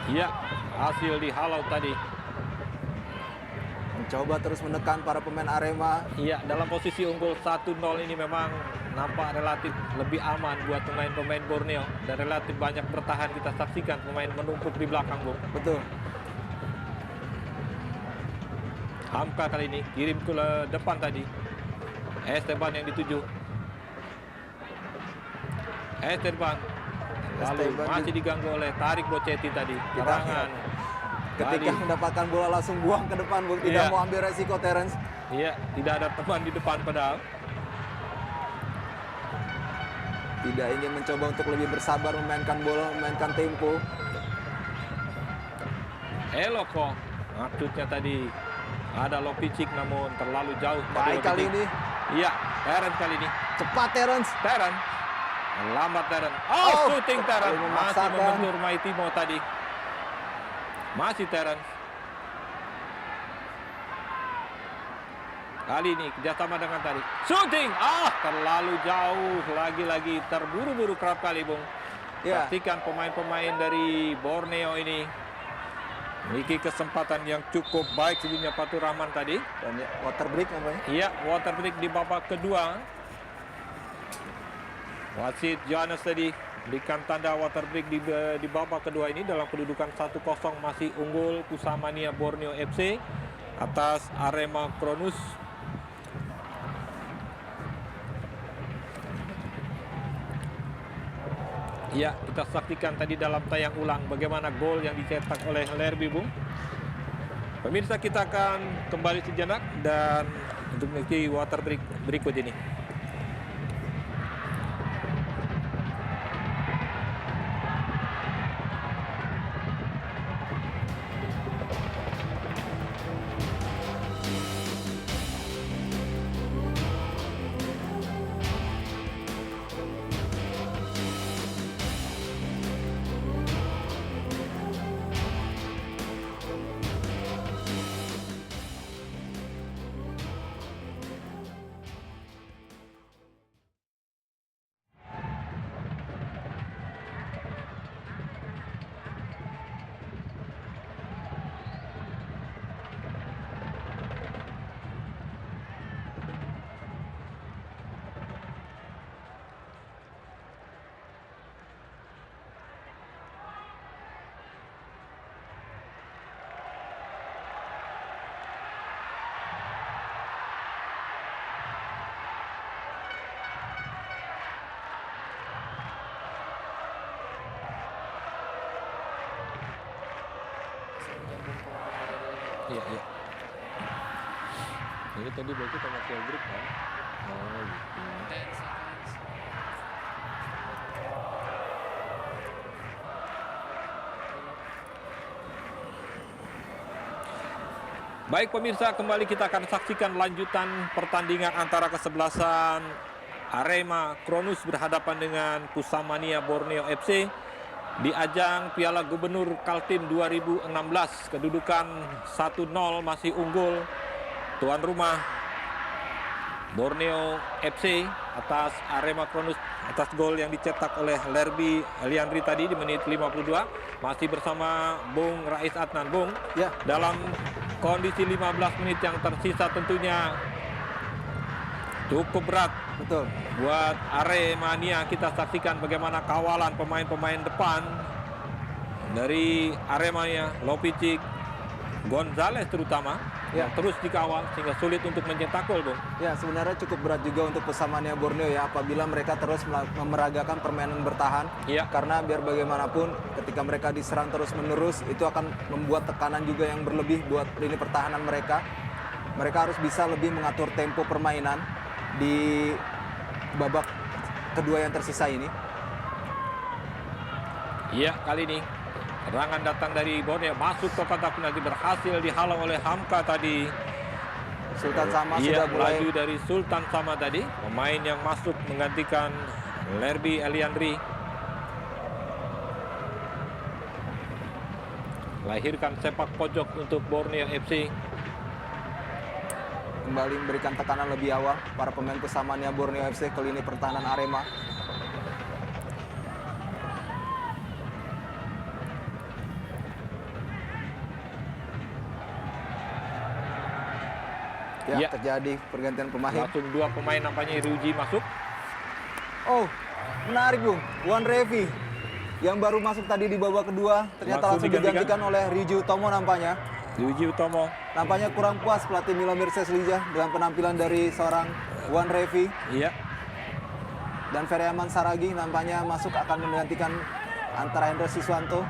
Iya, hasil dihalau tadi. Mencoba terus menekan para pemain Arema. Iya, dalam posisi unggul 1-0 ini memang nampak relatif lebih aman buat pemain-pemain Borneo. Dan relatif banyak bertahan kita saksikan pemain menumpuk di belakang, Bung. Betul. Hamka kali ini kirim ke depan tadi. Esteban yang dituju. Esteban. Lalu Esteban masih diganggu oleh Tarik Bocetti tadi. Serangan. Ketika Bali. mendapatkan bola langsung buang ke depan, Bung. Tidak Iya. mau ambil resiko Terence. Iya, tidak ada teman di depan padahal. Tidak ingin mencoba untuk lebih bersabar memainkan bola, memainkan tempo. Eloko. Maksudnya tadi ada Lopicic namun terlalu jauh. pada Baik kali Lopicic. ini. Iya, Terence kali ini. Cepat Terence. Terence. Lambat Terence. Oh, Oh, shooting Terence. terlalu Masih memaksakan. membentur Maitimo tadi. Masih Terence. Kali ini kerjasama dengan tadi. Shooting. Terlalu jauh. Lagi-lagi terburu-buru kerap kali, Bung. Ya. Pastikan pemain-pemain dari Borneo ini memiliki kesempatan yang cukup baik sebelumnya Fatur Rahman tadi. Dan ya, water break namanya. Iya, water break di babak kedua. Wasit Johannes tadi berikan tanda water break di babak kedua ini dalam kedudukan 1-0 masih unggul Pusamania Borneo FC atas Arema Kronus. Iya, kita saksikan tadi dalam tayang ulang bagaimana gol yang dicetak oleh Lerby, Bung. Pemirsa, kita akan kembali sejenak dan untuk mengikuti water break berikut ini. Iya, iya. Ini tadi berarti komersial grup kan? Oh, gitu. Baik pemirsa, kembali kita akan saksikan lanjutan pertandingan antara kesebelasan Arema Kronus berhadapan dengan Pusamania Borneo FC di ajang Piala Gubernur Kaltim 2016. Kedudukan 1-0 masih unggul tuan rumah Borneo FC atas Arema Kronus atas gol yang dicetak oleh Lerby Eliandri tadi di menit 52. Masih bersama Bung Rais Adnan. Bung, Ya. dalam kondisi 15 menit yang tersisa tentunya cukup berat Betul. buat Aremania. Kita saksikan bagaimana kawalan pemain-pemain depan dari Aremania, Lopicic, Gonzales terutama, yang terus dikawal sehingga sulit untuk mencetak gol, Bung. Ya, sebenarnya cukup berat juga untuk Pusamania Borneo ya apabila mereka terus memeragakan permainan bertahan. Iya. Karena biar bagaimanapun ketika mereka diserang terus-menerus itu akan membuat tekanan juga yang berlebih buat lini pertahanan mereka. Mereka harus bisa lebih mengatur tempo permainan di babak kedua yang tersisa ini. Iya, kali ini serangan datang dari Borneo, masuk ke kotak penalti, berhasil dihalau oleh Hamka tadi. Sultan Sama Iya, sudah mulai laju dari Sultan Sama tadi, pemain yang masuk menggantikan Lerby Eliandri. Lahirkan sepak pojok untuk Borneo FC. kembali memberikan tekanan lebih awal para pemain Pusamania Borneo FC ke lini pertahanan Arema. Ya. Terjadi pergantian pemain. Langsung dua pemain nampaknya Ruji masuk. Oh, menarik Bung. Wan Revi yang baru masuk tadi di babak kedua ternyata Langsung langsung digantikan oleh Riji Utomo nampaknya. Ruji Utomo. Nampaknya kurang puas pelatih Milomir Sesliza dengan penampilan dari seorang Wan Revi. Iya. Dan Feryaman Saragi nampaknya masuk akan menggantikan antara Hendra Siswanto.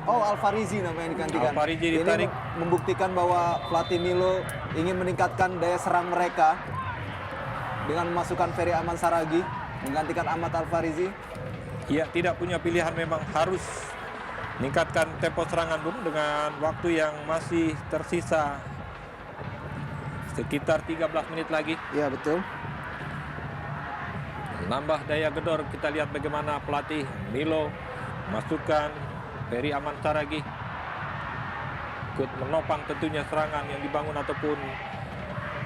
Oh, Alfarizi namanya digantikan. Alfarizi ditarik. Ini membuktikan bahwa pelatih Milo ingin meningkatkan daya serang mereka dengan memasukkan Ferry Aman Saragi menggantikan Ahmad Alfarizi. Iya, tidak punya pilihan, memang harus meningkatkan tempo serangan, Bung, dengan waktu yang masih tersisa sekitar 13 menit lagi. Iya, betul. Nambah daya gedor, kita lihat bagaimana pelatih Milo masukkan Ferry Aman Saragi ikut menopang tentunya serangan yang dibangun ataupun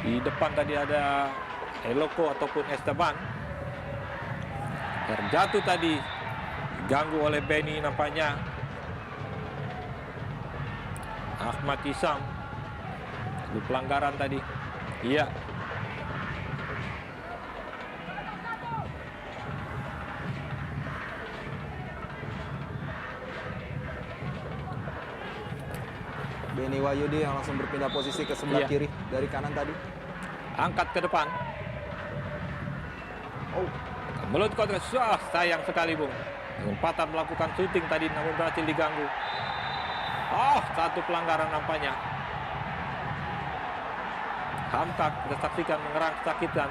di depan tadi ada Eloko ataupun Esteban. Terjatuh tadi, diganggu oleh Benny nampaknya. Ahmad Isam, itu pelanggaran tadi. Iya. Benny Wahyudi yang langsung berpindah posisi ke sebelah Iya. kiri dari kanan tadi. Angkat ke depan. Oh, Mulut kontra, sayang sekali, Bung. Kesempatan melakukan syuting tadi namun berhasil diganggu. Oh, satu pelanggaran nampaknya. Hamka kita saksikan mengerang kesakitan.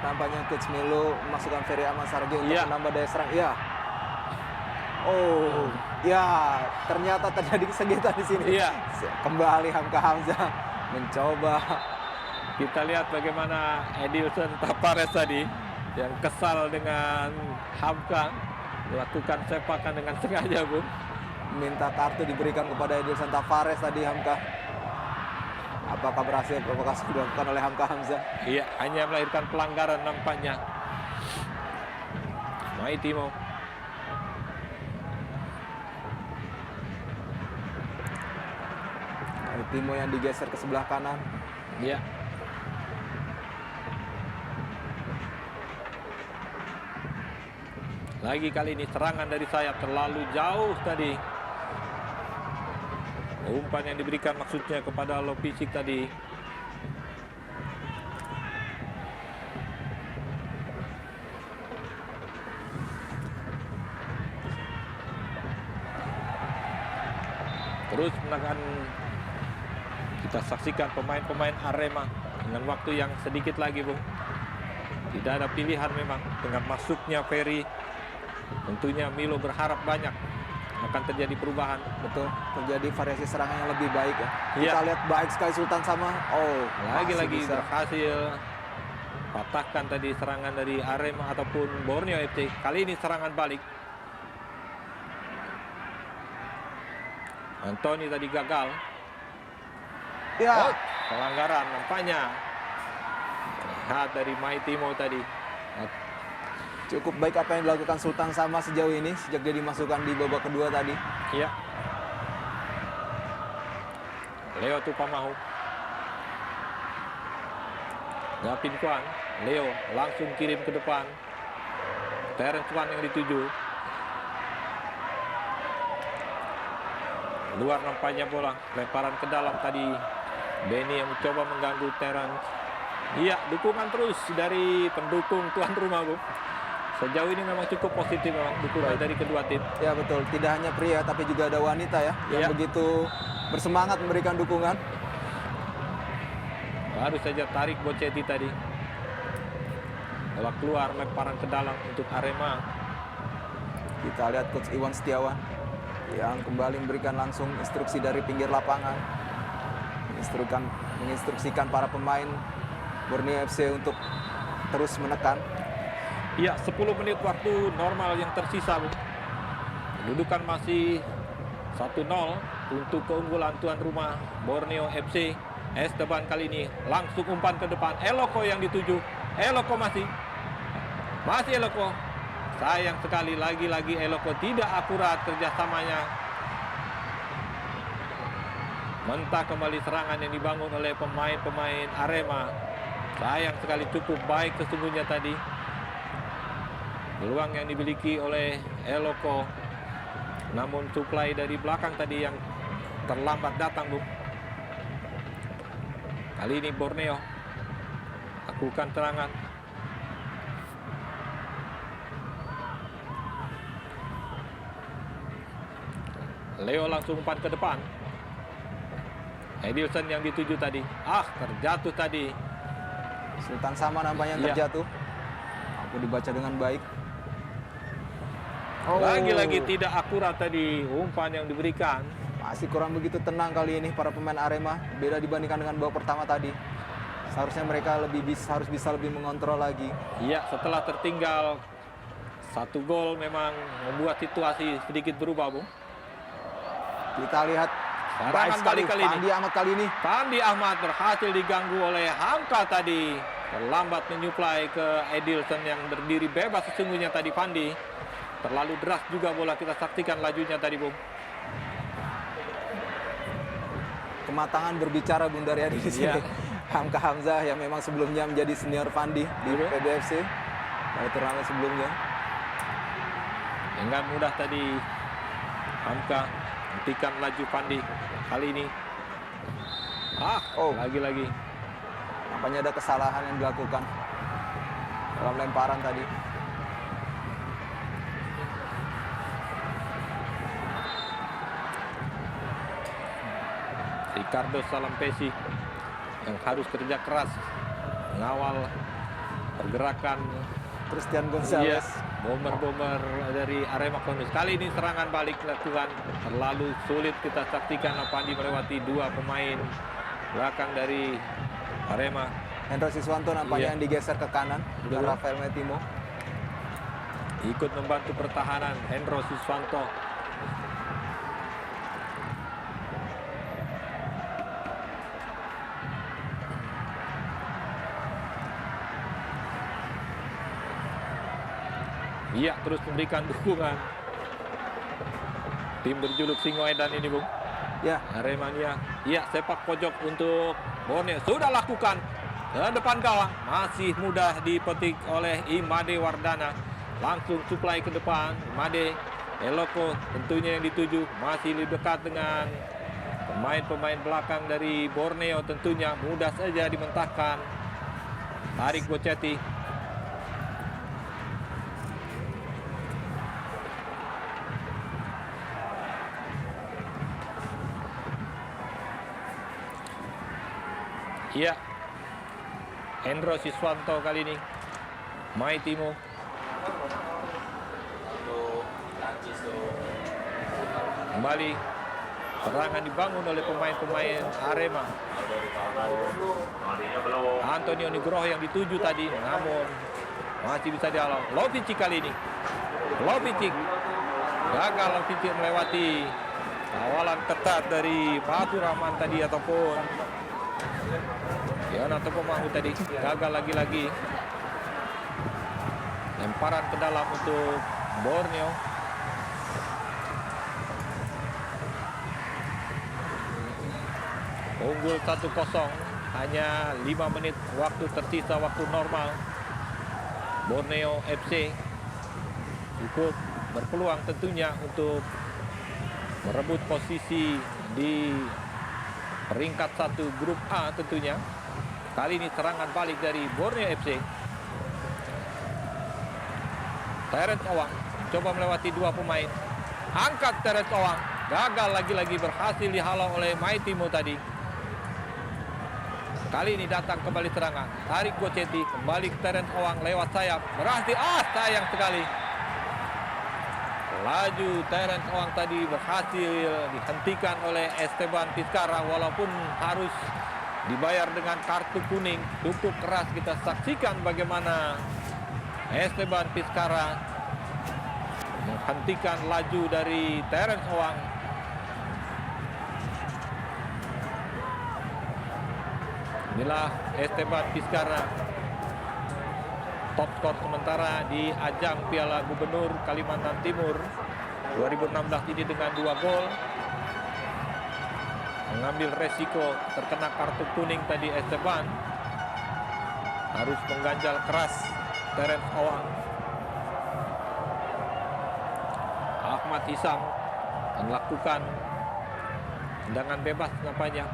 nampaknya Coach Milo memasukkan Ferry Aman Saragi untuk Iya. menambah daya serang. Iya. Oh, ya ternyata terjadi kesakitan di sini. Iya. Kembali Hamka Hamzah mencoba. Kita lihat bagaimana Edilson Tapares tadi yang kesal dengan Hamka melakukan sepakan dengan sengaja, Bung. Minta kartu diberikan kepada Edilson Tavares tadi Hamka. Apakah berhasil provokasi dilakukan oleh Hamka Hamzah? Iya, hanya melahirkan pelanggaran nampaknya. Maitimo. Timo yang digeser ke sebelah kanan. Iya. Lagi kali ini serangan dari sayap terlalu jauh tadi. Umpan yang diberikan maksudnya kepada Lopicic tadi. terus menekan. Kita saksikan pemain-pemain Arema dengan waktu yang sedikit lagi, Bung. Tidak ada pilihan memang dengan masuknya Ferry. Tentunya Milo berharap banyak akan terjadi perubahan. Betul, terjadi variasi serangan yang lebih baik ya. Iya. Kita lihat baik sekali Sultan Sama. Oh, Lagi-lagi masih bisa. berhasil patahkan tadi serangan dari Arema ataupun Borneo FC. Kali ini serangan balik. Anthony tadi gagal. Ya, Oh, pelanggaran nampaknya. Lihat dari Maitimo tadi. cukup baik apa yang dilakukan Sultan Sama sejauh ini sejak dia dimasukkan di babak kedua tadi. Ya. Leo Tupamahu. Gavin Kwan. Leo langsung kirim ke depan. Terence Kwan yang dituju. Luar nampaknya bola. Lemparan ke dalam tadi. Benny yang mencoba mengganggu Terence. Iya, dukungan terus dari pendukung tuan rumah, Bu. Sejauh ini memang cukup positif memang dukungan dari kedua tim. Ya betul, tidak hanya pria tapi juga ada wanita ya yang Ya. begitu bersemangat memberikan dukungan. Baru saja tarik Bocetti tadi. Bola keluar, lemparan ke dalam untuk Arema. Kita lihat Coach Iwan Setiawan yang kembali memberikan langsung instruksi dari pinggir lapangan. Menginstruksikan para pemain Borneo FC untuk terus menekan. Iya, 10 menit waktu normal yang tersisa, Bu. Kedudukan masih 1-0 untuk keunggulan tuan rumah Borneo FC. Esteban kali ini langsung umpan ke depan. Eloko yang dituju. Eloko masih Eloko. Sayang sekali lagi-lagi Eloko tidak akurat kerjasamanya. Mentah kembali serangan yang dibangun oleh pemain-pemain Arema. Sayang sekali, cukup baik sesungguhnya tadi. Peluang yang dimiliki oleh Eloko. Namun suplai dari belakang tadi yang terlambat datang, Bu. Kali ini Borneo lakukan serangan. Leo langsung umpan ke depan. Edilson yang dituju tadi. Terjatuh tadi. Sultan Sama nampaknya yang Iya. terjatuh. Aku dibaca dengan baik. Lagi-lagi tidak akurat tadi umpan yang diberikan. Masih kurang begitu tenang kali ini para pemain Arema. Beda dibandingkan dengan babak pertama tadi. Seharusnya mereka harus bisa lebih mengontrol lagi. Iya, setelah tertinggal 1 gol memang membuat situasi sedikit berubah, Bu. Kita lihat Serangan baik sekali balik kali ini. Fandi Ahmad kali ini. Fandi Ahmad berhasil diganggu oleh Hamka tadi. Terlambat menyuplai ke Edilson yang berdiri bebas sesungguhnya tadi Fandi. Terlalu deras juga bola, kita saksikan lajunya tadi, Bung. Kematangan berbicara Bung Daryadi di sini. Iya. Hamka Hamzah yang memang sebelumnya menjadi senior Fandi di Iya. PBFC pada turnamen sebelumnya. Dengan mudah tadi Hamka hentikan laju Fandi. Kali ini lagi-lagi Nampaknya ada kesalahan yang dilakukan dalam lemparan tadi. Ricardo Salampesi yang harus kerja keras mengawal pergerakan Christian Gonzalez. bomber-bomber dari Arema Konus. Kali ini serangan balik dilakukan, terlalu sulit kita saksikan Fandi melewati 2 pemain belakang dari Arema. Hendro Siswanto nampaknya Iya. yang digeser ke kanan dengan Betul. Rafael Metimo. Ikut membantu pertahanan Hendro Siswanto. Iya, terus memberikan dukungan. Tim berjuluk Singoedan ini, Bung. Ya, Aremania. Iya, sepak pojok untuk Borneo. Sudah lakukan. Ke depan gawang. Masih mudah dipetik oleh Imade Wardana. Langsung suplai ke depan. Imade. Eloko tentunya yang dituju. Masih lebih dekat dengan pemain-pemain belakang dari Borneo. Tentunya mudah saja dimentahkan. Tarik Bocetti. Iya. Hendro Siswanto kali ini. Mai Timo. Kembali serangan dibangun oleh pemain-pemain Arema. Antonio Nugroho yang dituju tadi, namun masih bisa dihalau. Lovicic kali ini. Lovicic gagal. Lovicic melewati kawalan ketat dari Fatur Rahman tadi ataupun Yonato Pemahu tadi. Gagal lagi-lagi. Lemparan ke dalam untuk Borneo. Unggul 1-0, hanya 5 menit waktu tersisa, waktu normal. Borneo FC cukup berpeluang tentunya untuk merebut posisi di peringkat 1 grup A tentunya. Kali ini serangan balik dari Borneo FC. Terence Owang coba melewati 2 pemain. Angkat Terence Owang, gagal lagi-lagi, berhasil dihalau oleh Mai Timo tadi. Kali ini datang kembali serangan. Tarik Goceti, kembali Terence Owang lewat sayap. Berhasil, sayang sekali. Laju Terence Owang tadi berhasil dihentikan oleh Esteban Vizcarra. Walaupun harus dibayar dengan kartu kuning. Cukup keras kita saksikan bagaimana Esteban Vizcarra menghentikan laju dari Terence Owang. Inilah Esteban Vizcarra, top skor sementara di ajang Piala Gubernur Kalimantan Timur 2016 ini dengan 2 gol. Mengambil resiko terkena kartu kuning tadi Esteban. Harus mengganjal keras Terence Owang. Ahmad Hisam melakukan tendangan bebas nampaknya.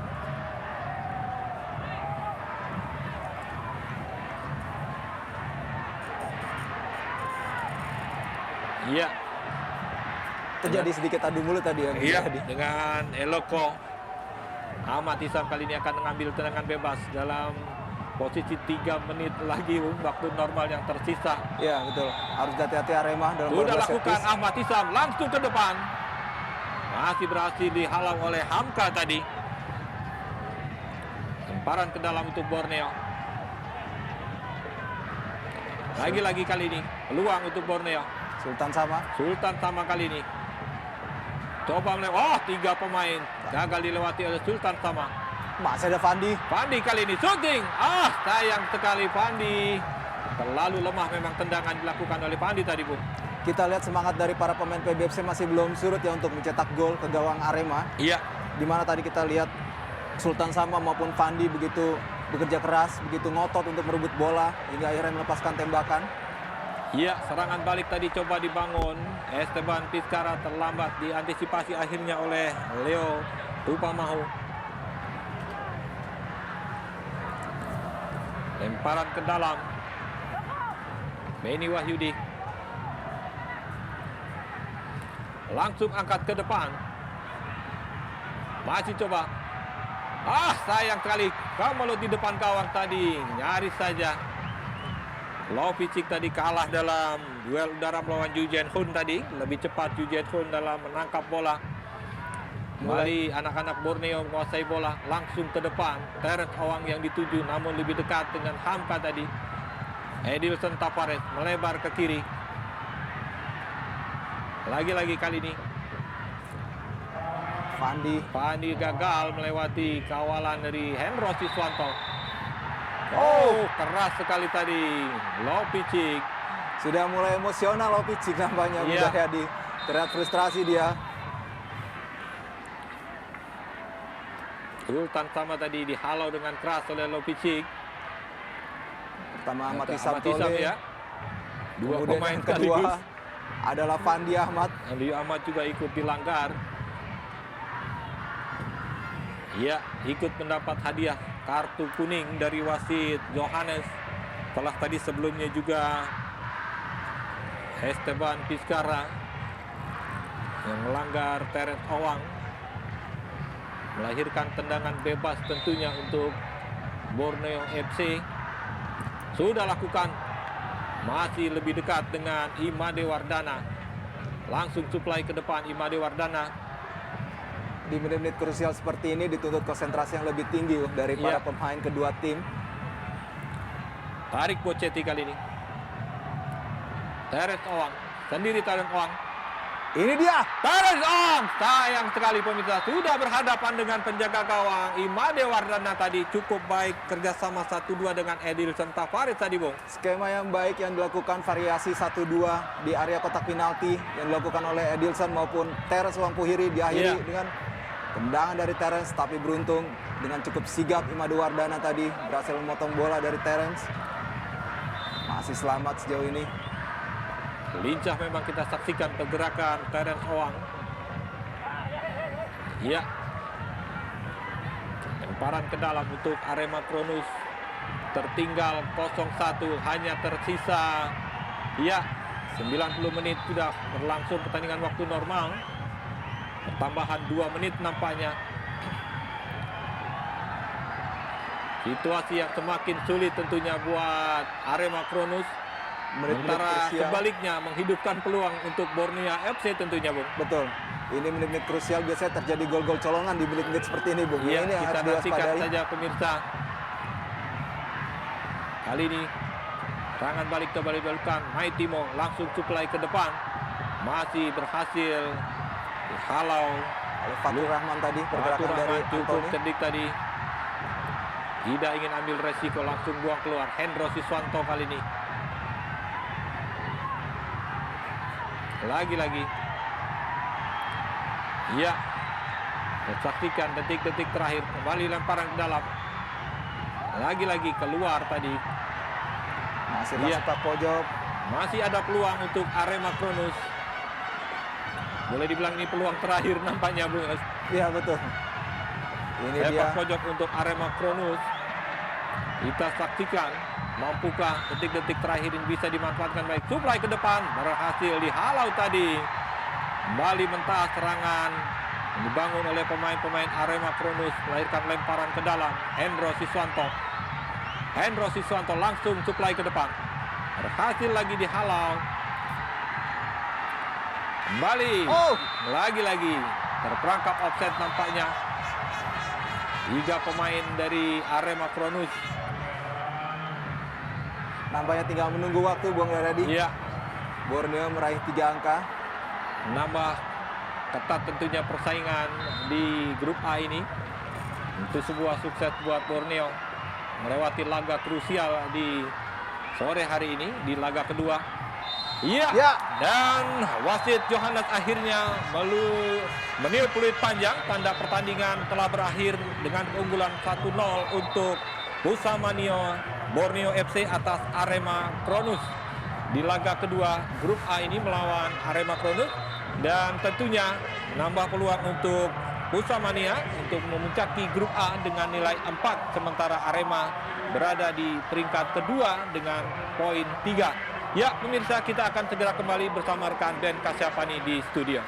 Iya. Terjadi sedikit adu mulut tadi ya. Iya, dengan Eloko. Ahmad Hisam kali ini akan mengambil tendangan bebas dalam posisi 3 menit lagi waktu normal yang tersisa. Iya, betul. Harus hati-hati Arema dalam Sudah bola lakukan set piece. Ahmad Hisam langsung ke depan. Masih berhasil dihalau oleh Hamka tadi. Lemparan ke dalam untuk Borneo. Lagi-lagi kali ini peluang untuk Borneo. Sultan sama kali ini. Coba melewati 3 pemain. Gagal dilewati oleh Sultan sama. masih ada Fandi. Fandi kali ini shooting. Sayang sekali Fandi. Terlalu lemah memang tendangan dilakukan oleh Fandi tadi, Bung. Kita lihat semangat dari para pemain PBFC masih belum surut ya untuk mencetak gol ke gawang Arema. Iya. Dimana tadi kita lihat Sultan Sama maupun Fandi begitu bekerja keras, begitu ngotot untuk merebut bola hingga akhirnya melepaskan tembakan. Iya, serangan balik tadi coba dibangun. Esteban Vizcarra terlambat diantisipasi akhirnya oleh Leo Tupamahu. Lemparan ke dalam. Beni Wahyudi. Langsung angkat ke depan. Masih coba. Sayang sekali. Kamu di depan gawang tadi. Nyaris saja. Lovicic tadi kalah dalam duel udara melawan Yu Jian-hun tadi. Lebih cepat Yu Jian-hun dalam menangkap bola. Kembali anak-anak Borneo menguasai bola. Langsung ke depan. Terence Owang yang dituju namun lebih dekat dengan Hamka tadi. Edilson Tapares melebar ke kiri. Lagi-lagi kali ini Fandi gagal melewati kawalan dari Hendro Siswanto. Keras sekali tadi Lovicic. Sudah mulai emosional Lovicic nampaknya. Iya. Terlihat frustrasi dia. Sultan sama tadi dihalau dengan keras oleh Lovicic. Pertama Ahmad Hisam ya. Dua Kemudian pemain yang kedua sekaligus. adalah Fandi Ahmad. Andi Ahmad juga ikut dilanggar. Ia ikut mendapat hadiah kartu kuning dari wasit Johannes. Setelah tadi sebelumnya juga Esteban Vizcarra yang melanggar Terence Owang, melahirkan tendangan bebas tentunya untuk Borneo FC sudah lakukan. Masih lebih dekat dengan Imade Wardana. Langsung suplai ke depan Imade Wardana. Di menit-menit krusial seperti ini dituntut konsentrasi yang lebih tinggi dari para pemain kedua tim. Tarik Bocetti kali ini. Terence Owang. Sendiri Terence Owang. Ini dia. Terence Owang. Sayang sekali pemirsa. Sudah berhadapan dengan penjaga gawang. Imade Wardana tadi cukup baik. Kerjasama 1-2 dengan Edilson Tavares tadi, Bung. Skema yang baik yang dilakukan variasi 1-2 di area kotak penalti yang dilakukan oleh Edilson maupun Terence Owang Puhiri diakhiri dengan tendangan dari Terence, tapi beruntung dengan cukup sigap Imade Wardana tadi berhasil memotong bola dari Terence. Masih selamat sejauh ini. Lincah memang kita saksikan pergerakan Terence Owang. Ya. Lemparan ke dalam untuk Arema Kronus. Tertinggal 0-1, hanya tersisa 90 menit sudah berlangsung pertandingan waktu normal. Tambahan 2 menit nampaknya. Situasi yang semakin sulit tentunya buat Arema Kronus. Sementara sebaliknya menghidupkan peluang untuk Borneo FC tentunya, Bung. Betul. Ini menit-menit krusial biasanya terjadi gol-gol colongan di menit-menit seperti ini, Bung. Iya, ini kita harus saksikan diwaspadai saja pemirsa. Kali ini serangan balik kembali dilakukan. Maitimo langsung suplai ke depan. Masih berhasil dihalau oleh Fatur Rahman tadi, pergerakan dari cukup Anthony. cerdik tadi. Tidak ingin ambil resiko, langsung buang keluar. Hendro Siswanto kali ini. Lagi-lagi. Ya. Saksikan detik-detik terakhir. Kembali lemparan ke dalam. Lagi-lagi keluar tadi. Masih tersetak pojok. Masih ada peluang untuk Arema Kronus. Boleh dibilang ini peluang terakhir nampaknya, Bung. Iya, betul. Ini dia. Pojok untuk Arema Kronus. Kita saksikan. Mampukah detik-detik terakhir ini bisa dimanfaatkan baik. Suplai ke depan. Berhasil dihalau tadi. Kembali mentah serangan. Dibangun oleh pemain-pemain Arema Kronus. Melahirkan lemparan ke dalam. Hendro Siswanto. Hendro Siswanto langsung suplai ke depan. Berhasil lagi dihalau. Kembali. Lagi-lagi. Terperangkap offset nampaknya. 3 pemain dari Arema Kronus. Nampaknya tinggal menunggu waktu, Bung Redi. Iya. Borneo meraih 3 angka. Nambah ketat tentunya persaingan di grup A ini. Itu sebuah sukses buat Borneo. Melewati laga krusial di sore hari ini, di laga kedua. Iya. Dan wasit Johannes akhirnya meniup peluit panjang. Tanda pertandingan telah berakhir dengan keunggulan 1-0 untuk Pusamania Borneo FC atas Arema Kronus di laga kedua grup A ini melawan Arema Kronus, dan tentunya menambah peluang untuk Pusamania untuk memuncaki grup A dengan nilai 4, sementara Arema berada di peringkat kedua dengan poin 3. Ya pemirsa, kita akan segera kembali bersama rekan Ben Kasyafani di studio.